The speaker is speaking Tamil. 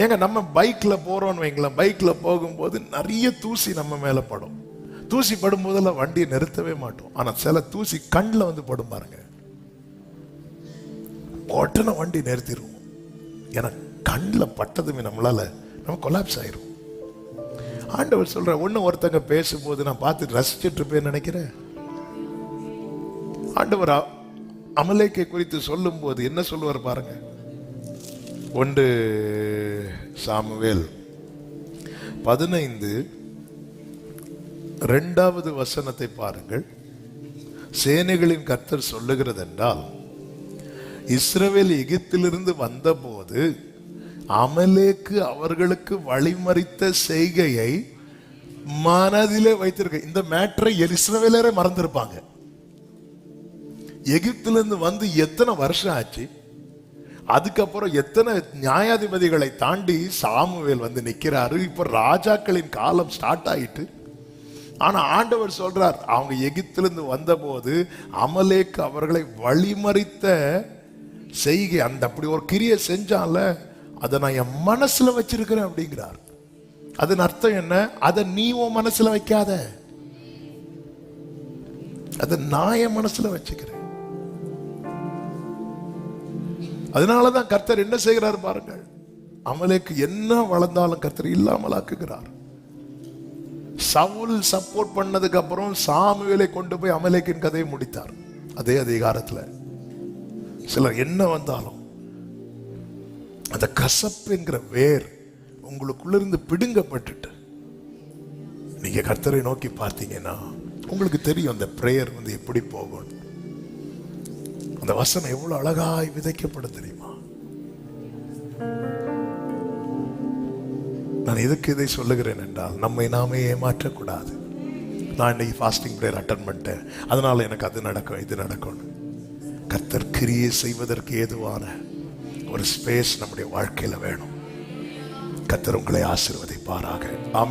ஏங்க நம்ம பைக்ல போறோம்னு வைங்களேன், பைக்ல போகும்போது நிறைய தூசி நம்ம மேல படும். தூசி படும் போதெல்லாம் வண்டியை நிறுத்தவே மாட்டோம். ஆனா சில தூசி கண்ணில் வந்து படும் பாருங்க, உடனே வண்டி நிறுத்திடுவோம். ஏன்னா கண்ணில் பட்டதுமே நம்ம கொலாப்ஸ் ஆயிரும். ஆண்டவர் சொல்ற, ஒருத்தங்க பேசும்போது நான் பார்த்து ரசிச்சுட்டு இருப்பேன்னு நினைக்கிறேன். ஆண்டவர் அமலேக்கை குறித்து சொல்லும் போது என்ன சொல்லுவார் பாருங்க. 1 சாமுவேல் 15 2வது வசனத்தை பாருங்கள். சேனைகளின் கர்த்தர் சொல்லுகிறது என்றால், இஸ்ரவேல் எகிப்திலிருந்து வந்தபோது அமலேக்கு அவர்களுக்கு வழிமறித்த செய்கையை மனதிலே வைத்திருக்க. இந்த மேட்டரை இஸ்ரவேலரே மறந்திருப்பாங்க. எகிப்திலிருந்து வந்து எத்தனை வருஷம் ஆச்சு, அதுக்கப்புறம் எத்தனை நியாயாதிபதிகளை தாண்டி சாமுவேல் வந்து நிக்கிறாரு. இப்ப ராஜாக்களின் காலம் ஸ்டார்ட் ஆயிட்டு. ஆனா ஆண்டவர் சொல்றார், அவங்க எகிப்திலிருந்து வந்தபோது அமலேக்கு அவர்களை வழிமறித்த செய்கை, அந்த அப்படி ஒரு கிரியை செஞ்சால அதை நான் என் மனசுல வச்சிருக்கிறேன் அப்படிங்கிறார். அதன் அர்த்தம் என்ன? அதை நீ உன் மனசுல வைக்காத, அதை நான் என் மனசுல வச்சுக்கிறேன். அதனாலதான் கர்த்தர் என்ன செய்கிறார் பாருங்கள். அமலேக்கு என்ன வளர்ந்தாலும் கர்த்தர் இல்லாமல் ஆக்குகிறார். சவுல் சப்போர்ட் பண்ணதுக்கு அப்புறம் சாமுவேலை கொண்டு போய் அமலேக்கின் கதையை முடித்தார். அதே அதிகாரத்துல சிலர் என்ன வந்தாலும் அந்த கசப்பு என்கிற வேர் உங்களுக்குள்ள இருந்து பிடுங்கப்பட்டுட்டு நீங்க கர்த்தரை நோக்கி பார்த்தீங்கன்னா உங்களுக்கு தெரியும் அந்த பிரேயர் வந்து எப்படி போகும். அந்த வசனம் எவ்வளவு அழகாய் விதைக்கப்படும் தெரியுமா? நான் எதுக்கு இதை சொல்லுகிறேன் என்றால், நம்மை நாமே ஏமாற்றக்கூடாது. நான் இன்னைக்கு ஃபாஸ்டிங் பிரேயர் அட்டன் பண்ணிட்டேன், அதனால எனக்கு அது நடக்கும் இது நடக்கும். கர்த்தர் கிரியை செய்வதற்கு ஏதுவான ஒரு ஸ்பேஸ் நம்முடைய வாழ்க்கையில வேணும். கர்த்தர் உங்களை ஆசீர்வதிப்பாராக. ஆமென்.